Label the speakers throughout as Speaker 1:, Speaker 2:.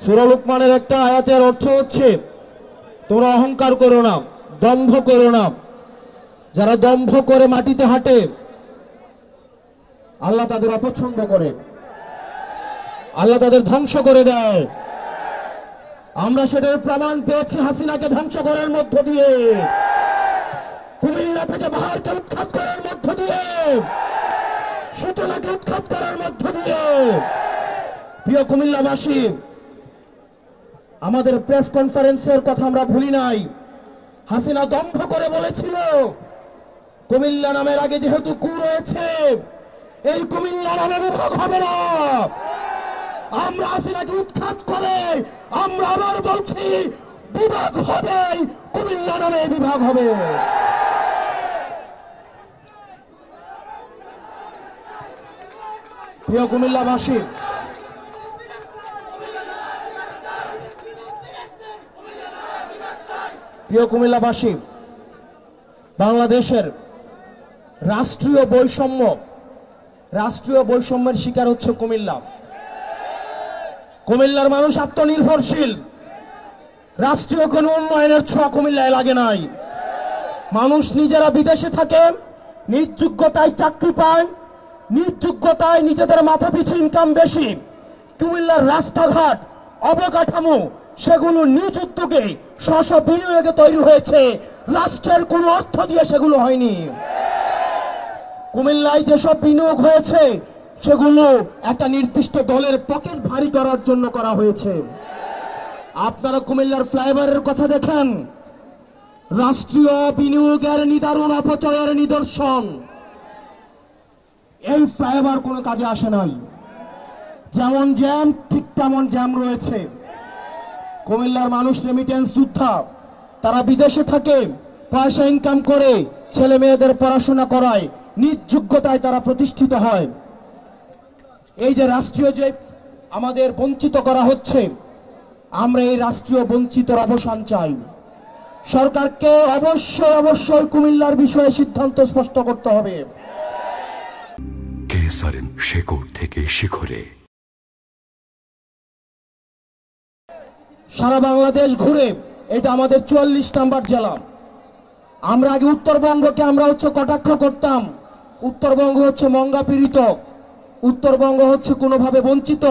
Speaker 1: সূরা লুকমানের একটা আয়াতের অর্থ হচ্ছে, তোমরা অহংকার করো না, দম্ভ করো না। যারা দম্ভ করে মাটিতে হাঁটে আল্লাহ তাদের অপছন্দ করে, আল্লাহ তাদের ধ্বংস করে দেয়। আমরা সেটার প্রমাণ পেয়েছি হাসিনাকে ধ্বংস করার মধ্য দিয়ে, কুমিল্লা থেকে বাহারকে উৎখাত করার মধ্য দিয়ে, সূচনাকে উৎখাত করার মধ্য দিয়ে। প্রিয় কুমিল্লাবাসী, আমাদের প্রেস কনফারেন্সের কথা আমরা ভুলি নাই। হাসিনা দম্ভ করে বলেছিল, কুমিল্লা নামের আগে যেহেতু কু রয়েছে, এই কুমিল্লা নামে বিভাগ হবে না। আমরা হাসিনাকে উৎখাত করে আমরা আবার বলছি, বিভাগ হবে, কুমিল্লা নামে বিভাগ হবে। প্রিয় কুমিল্লাবাসী, প্রিয় কুমিল্লাবাসী, বাংলাদেশের রাষ্ট্রীয় বৈষম্যের শিকার হচ্ছে কুমিল্লা। কুমিল্লার মানুষ আত্মনির্ভরশীল, রাষ্ট্রীয় কোনো উন্নয়নের ছোঁয়া কুমিল্লায় লাগে নাই। মানুষ নিজেরা বিদেশে থাকে, নিজ যোগ্যতায় চাকরি পায়, নিজ যোগ্যতায় নিজেদের মাথা পিছু ইনকাম বেশি। কুমিল্লার রাস্তাঘাট, অবকাঠামো সেগুলো নিজ উদ্যোগে স্ব বিনিয়োগে তৈরি হয়েছে, রাষ্ট্রের কোনো অর্থ দিয়ে সেগুলো হয়নি। কুমিল্লায় যেসব বিনিয়োগ হয়েছে সেগুলো একটা নির্দিষ্ট দলের পকেট ভারী করার জন্য করা হয়েছে। আপনারা কুমিল্লার ফ্লাইওভারের কথা দেখেন, রাষ্ট্রীয় বিনিয়োগের নিদারুণ অপচয়ের নিদর্শন। এই ফ্লাইওভার কোনো কাজে আসে নাই, যেমন জ্যাম ঠিক তেমন জ্যাম রয়েছে। কুমিল্লার মানুষ রেমিটেন্স যোদ্ধা, তারা বিদেশে থাকে, পয়সা ইনকাম করে ছেলে মেয়েদের পড়াশোনা করায়, নিজ যোগ্যতায় তারা প্রতিষ্ঠিত হয়। এই যে রাষ্ট্রীয় যে আমাদের বঞ্চিত করা হচ্ছে, আমরা এই রাষ্ট্রীয় বঞ্চিতর অবসান চাই। সরকারকে অবশ্যই কুমিল্লার বিষয়ে সিদ্ধান্ত স্পষ্ট করতে হবে।
Speaker 2: কেসারেন শেকড় থেকে শিখরে।
Speaker 1: সারা বাংলাদেশ ঘুরে, এটা আমাদের 44 নম্বর জেলা। আমরা আগে উত্তরবঙ্গকে আমরা কটাক্ষ করতাম, উত্তরবঙ্গ হচ্ছে মঙ্গা পীড়িত, উত্তরবঙ্গ হচ্ছে কোনোভাবে বঞ্চিত।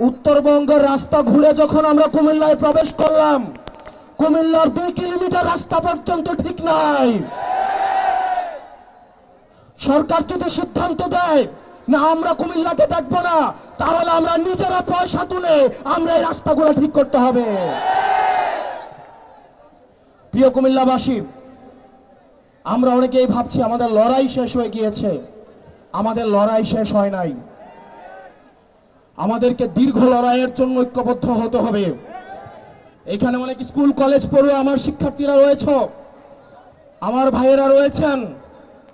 Speaker 1: উত্তরবঙ্গের রাস্তা ঘুরে যখন আমরা কুমিল্লায় প্রবেশ করলাম, কুমিল্লার 2 কিলোমিটার রাস্তা পর্যন্ত ঠিক নাই। সরকার যদি সিদ্ধান্ত দেয় না আমরা কুমিল্লাকে দেখবো না, তাহলে আমরা নিজেরা পয়সা তুলে আমরা এই রাস্তাগুলো ঠিক করতে হবে। প্রিয় কুমিল্লাবাসী, আমরা অনেকেই ভাবছি আমাদের লড়াই শেষ হয়ে গিয়েছে। আমাদের লড়াই শেষ হয় নাই। আমাদেরকে দীর্ঘ লড়াইয়ের জন্য ঐক্যবদ্ধ হতে হবে। এখানে অনেক স্কুল কলেজ পড়ুয়া আমার শিক্ষার্থীরা রয়েছে, আমার ভাইয়েরা রয়েছেন,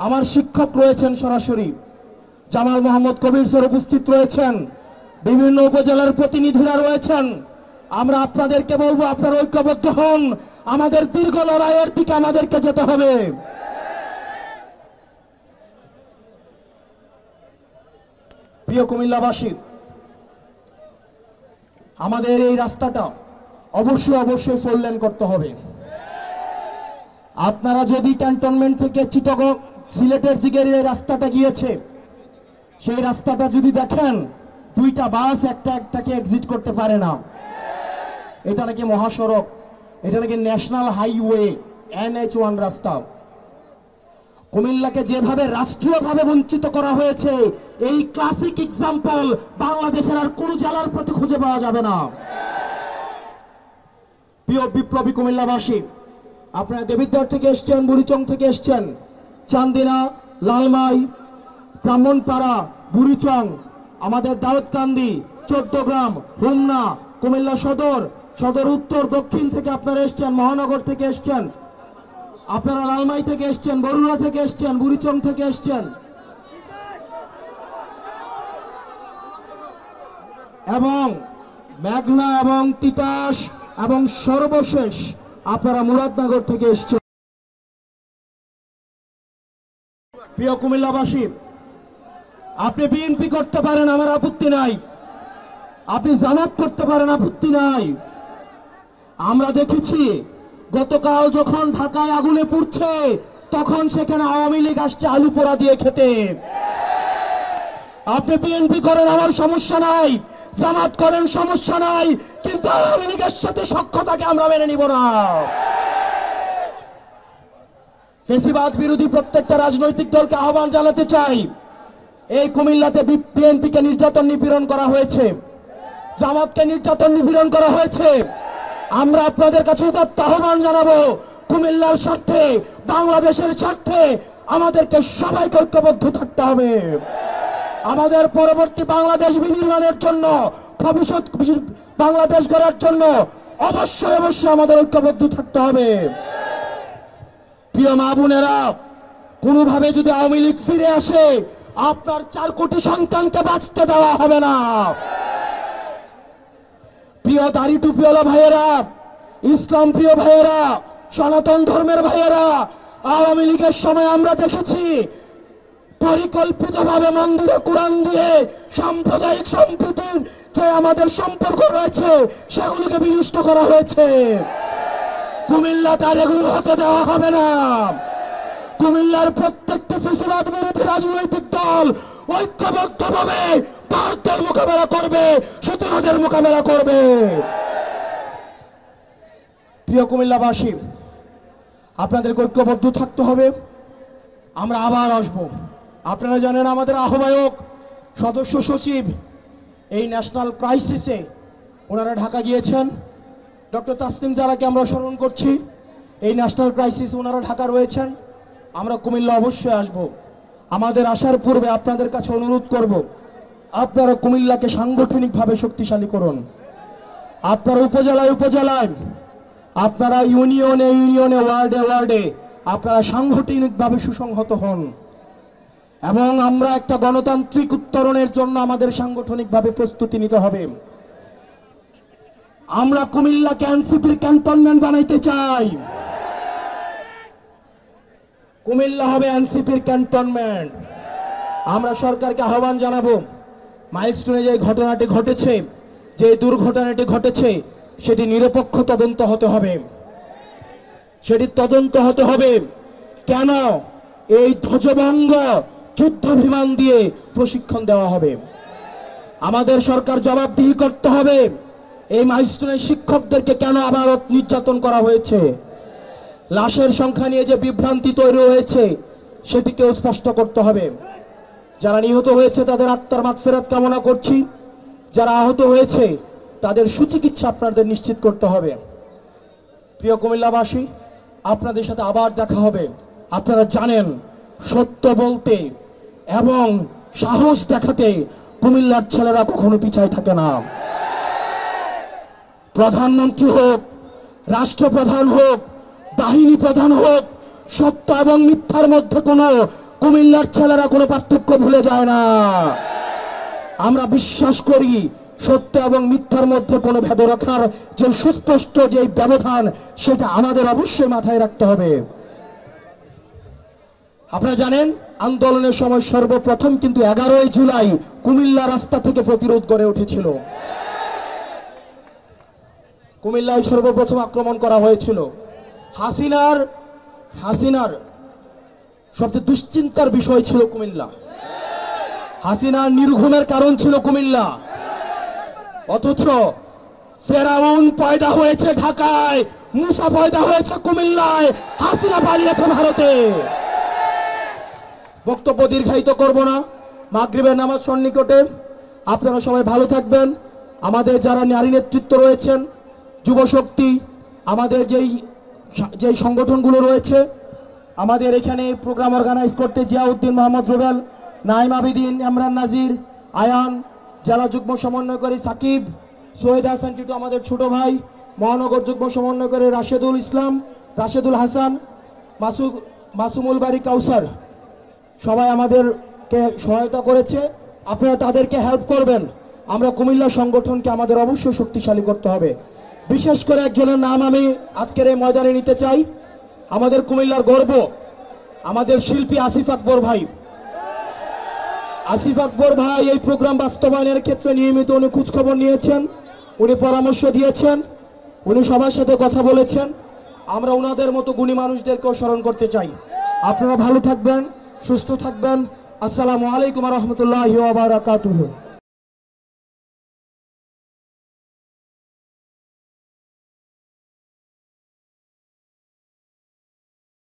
Speaker 1: আমার শিক্ষক রয়েছেন, সরাসরি জামাল মোহাম্মদ কবির স্যার উপস্থিত রয়েছেন, বিভিন্ন উপজেলার প্রতিনিধিরা রয়েছেন। আমরা আপনাদেরকে বলবো, আপনারা ঐক্যবদ্ধ হন, আমাদের দীর্ঘ লড়াইয়ের দিকে আমাদেরকে যেতে হবে। প্রিয় কুমিল্লাবাসী, আমাদের এই রাস্তাটা অবশ্যই 4 লেন করতে হবে। আপনারা যদি ক্যান্টনমেন্ট থেকে চিটাগং সিলেটের দিকে এই রাস্তাটা গিয়েছে, সেই রাস্তাটা যদি দেখেন, 2টা বাস একটাকে এক্সিট করতে পারে না। এটা নাকি মহাসড়ক, এটা নাকি ন্যাশনাল হাইওয়ে, NH1 রাস্তা। কুমিল্লাকে যেভাবে রাষ্ট্রীয়ভাবে বঞ্চিত করা হয়েছে, এই ক্লাসিক এক্সাম্পল বাংলাদেশের আর কোন জেলার প্রতি খুঁজে পাওয়া যাবে না। প্রিয় বিপ্লবী কুমিল্লাবাসী, আপনারা দেবিদ্বার থেকে এসছেন, বুড়িচং থেকে এসছেন, চান্দিনা, লালমাই, ব্রাহ্মণপাড়া, বুড়িচং, আমাদের দাউদকান্দি, 14 গ্রাম, হোমনা, কুমিল্লা সদর, সদর উত্তর দক্ষিণ থেকে আপনারা এসছেন, মহানগর থেকে এসছেন, আপনারা লালমাই থেকে এসছেন, বরুড়া থেকে এসছেন, বুড়িচং থেকে এসছেন, এবং মেঘনা এবং তিতাস, এবং সর্বশেষ আপনারা মুরাদনগর থেকে এসছেন। প্রিয় কুমিল্লাবাসী, আপনি বিএনপি করতে পারেন, আমার আপত্তি নাই, আপনি জামাত করতে পারেন, আপত্তি নাই। আমরা দেখেছি গতকাল যখন ঢাকায় আগুনে পুড়ছে তখন সেখানে আওয়ামী লীগ আসছে আলু পোড়া দিয়ে খেতে। আপনি বিএনপি করেন, আমার সমস্যা নাই, জামাত করেন, সমস্যা নাই, কিন্তু আওয়ামী লীগের সাথে সখ্যতাকে আমরা মেনে নিব না। ফেসিবাদ বিরোধী প্রত্যেকটা রাজনৈতিক দলকে আহ্বান জানাতে চাই, এই কুমিল্লাতে বিএনপিকে নির্যাতন নিপীড়ন করা হয়েছে, জামাতকে নির্যাতন নিপীড়ন করা হয়েছে। আমরা আপনাদের কাছে আহ্বান জানাবো, কুমিল্লার স্বার্থে, বাংলাদেশের স্বার্থে আমাদেরকে সবাইকে ঐক্যবদ্ধ থাকতে হবে। আমাদের পরবর্তী বাংলাদেশ বিনির্মাণের জন্য, ভবিষ্যৎ বাংলাদেশ গড়ার জন্য অবশ্যই অবশ্যই আমাদের ঐক্যবদ্ধ থাকতে হবে। প্রিয় মা বোনেরা, কোনোভাবে যদি আওয়ামী লীগ ফিরে আসে আপনার 4 কোটি সন্তানকে বাঁচতে দেওয়া হবে না। প্রিয় দাড়ি টুপিওয়ালা ভাইয়েরা, ইসলাম প্রিয় ভাইয়েরা, সনাতন ধর্মের ভাইয়েরা, আওয়ামী লীগের সময় আমরা দেখেছি পরিকল্পিতভাবে মন্দিরে কোরআন দিয়ে সাম্প্রদায়িক সম্প্রীতির যে আমাদের সম্পর্ক রয়েছে সেগুলোকে বিনষ্ট করা হয়েছে। কুমিল্লা তার এগুলো হতে দেওয়া হবে না। কুমিল্লার প্রত্যেকটা ফেসিবাদ বিরোধী রাজনৈতিক দল ঐক্যবদ্ধভাবে ভারতের মোকাবেলা করবে, শত্রুদের মোকাবেলা করবে। প্রিয় কুমিল্লাবাসী, আপনাদের ঐক্যবদ্ধ থাকতে হবে। আমরা আবার আসব। আপনারা জানেন আমাদের আহ্বায়ক, সদস্য সচিব এই ন্যাশনাল ক্রাইসিসে ওনারা ঢাকা গিয়েছেন। ডক্টর তাসনিম জারাকে আমরা স্মরণ করছি। এই ন্যাশনাল ক্রাইসিস ওনারা ঢাকা রয়েছেন। আমরা কুমিল্লা অবশ্যই আসব। আমাদের আসার পূর্বে আপনাদের কাছে অনুরোধ করব, আপনারা কুমিল্লাকে সাংগঠনিকভাবে শক্তিশালী করুন। আপনারা উপজেলায় উপজেলায়, আপনারা ইউনিয়নে ইউনিয়নে, ওয়ার্ডে ওয়ার্ডে আপনারা সাংগঠনিকভাবে সুসংহত হন এবং আমরা একটা গণতান্ত্রিক উত্তরণের জন্য আমাদের সাংগঠনিকভাবে প্রস্তুতি নিতে হবে। আমরা কুমিল্লাকে এনসিপির ক্যান্টনমেন্ট বানাইতে চাই। কুমিল্লা হবে এনসিপির ক্যান্টনমেন্ট। আমরা সরকারকে আহ্বান জানাবো, মাইলস্টোনে যে ঘটনাটি ঘটেছে, যে দুর্ঘটনাটি ঘটেছে, সেটি নিরপেক্ষ তদন্ত হতে হবে। সেটি তদন্ত হতে হবে কেন এই ধ্বজভঙ্গ যুদ্ধ বিমান দিয়ে প্রশিক্ষণ দেওয়া হবে। আমাদের সরকার জবাবদিহি করতে হবে, এই মাইলস্টোনের শিক্ষকদেরকে কেন আবার নির্যাতন করা হয়েছে। লাশের সংখ্যা নিয়ে যে বিভ্রান্তি তৈরি হয়েছে সেটিকেও স্পষ্ট করতে হবে। যারা নিহত হয়েছে তাদের আত্মার মাগফিরাত কামনা করছি। যারা আহত হয়েছে তাদের সুচিকিৎসা আপনাদের নিশ্চিত করতে হবে। প্রিয় কুমিল্লাবাসী, আপনাদের সাথে আবার দেখা হবে। আপনারা জানেন সত্য বলতে এবং সাহস দেখাতে কুমিল্লার ছেলেরা কখনো পিছায় থাকে না। প্রধানমন্ত্রী হোক, রাষ্ট্রপ্রধান হোক, বাহিনী প্রধান হোক, সত্য এবং মিথ্যার মধ্যে কোনো কুমিল্লার ছেলেরা কোনো পার্থক্য ভুলে যায় না। আমরা বিশ্বাস করি সত্য এবং মিথ্যার মধ্যে কোনো ভেদ রাখার যে সুস্পষ্ট যে ব্যবধান, সেটা আমাদের অবশ্যই মাথায় রাখতে হবে। আপনারা জানেন আন্দোলনের সময় সর্বপ্রথম কিন্তু 11ই জুলাই কুমিল্লা রাস্তা থেকে প্রতিরোধ গড়ে উঠেছিল। কুমিল্লায় সর্বপ্রথম আক্রমণ করা হয়েছিল। হাসিনার সবচেয়ে দুশ্চিন্তার বিষয় ছিল কুমিল্লা। হাসিনার নির্ঘুমের কারণ ছিল কুমিল্লা। অথচ ফেরাউন পয়দা হয়েছে ঢাকায়, মুসা পয়দা হয়েছে কুমিল্লায়, হাসিনা পালিয়েছে ভারতে। বক্তব্য দীর্ঘায়িত করব না, মাগরিবের নামাজ সন্নিকটে। আপনারা সবাই ভালো থাকবেন। আমাদের যারা নারী নেতৃত্ব রয়েছেন, যুব শক্তি, আমাদের যেই সংগঠনগুলো রয়েছে, আমাদের এখানে প্রোগ্রাম অর্গানাইজ করতে জিয়াউদ্দিন, মোহাম্মদ রুবেল, নাইম আবিদিন, ইমরান নাজির, আয়ান, জেলা যুগ্ম সমন্বয়কারী সাকিব, সৈয়দ হাসান টিটু আমাদের ছোট ভাই, মহানগর যুগ্ম সমন্বয়কারী রাশেদুল ইসলাম, রাশেদুল হাসান, মাসুমুল বাড়ি, কাউসার, সবাই আমাদেরকে সহায়তা করেছে। আপনারা তাদেরকে হেল্প করবেন। আমরা কুমিল্লা সংগঠনকে আমাদের অবশ্যই শক্তিশালী করতে হবে। বিশেষ করে একজনের নাম আমি আজকের এই ময়দানে নিতে চাই। আমাদের কুমিল্লার গর্ব, আমাদের শিল্পী আসিফ আকবর ভাই। আসিফ আকবর ভাই এই প্রোগ্রাম বাস্তবায়নের ক্ষেত্রে নিয়মিত উনি খোঁজখবর নিয়েছেন, উনি পরামর্শ দিয়েছেন, উনি সবার সাথে কথা বলেছেন। আমরা ওনাদের মতো গুণী মানুষদেরকেও স্মরণ করতে চাই। আপনারা ভালো থাকবেন, সুস্থ থাকবেন। আসসালামু আলাইকুম ওয়া রাহমাতুল্লাহি ওয়া বারাকাতুহু।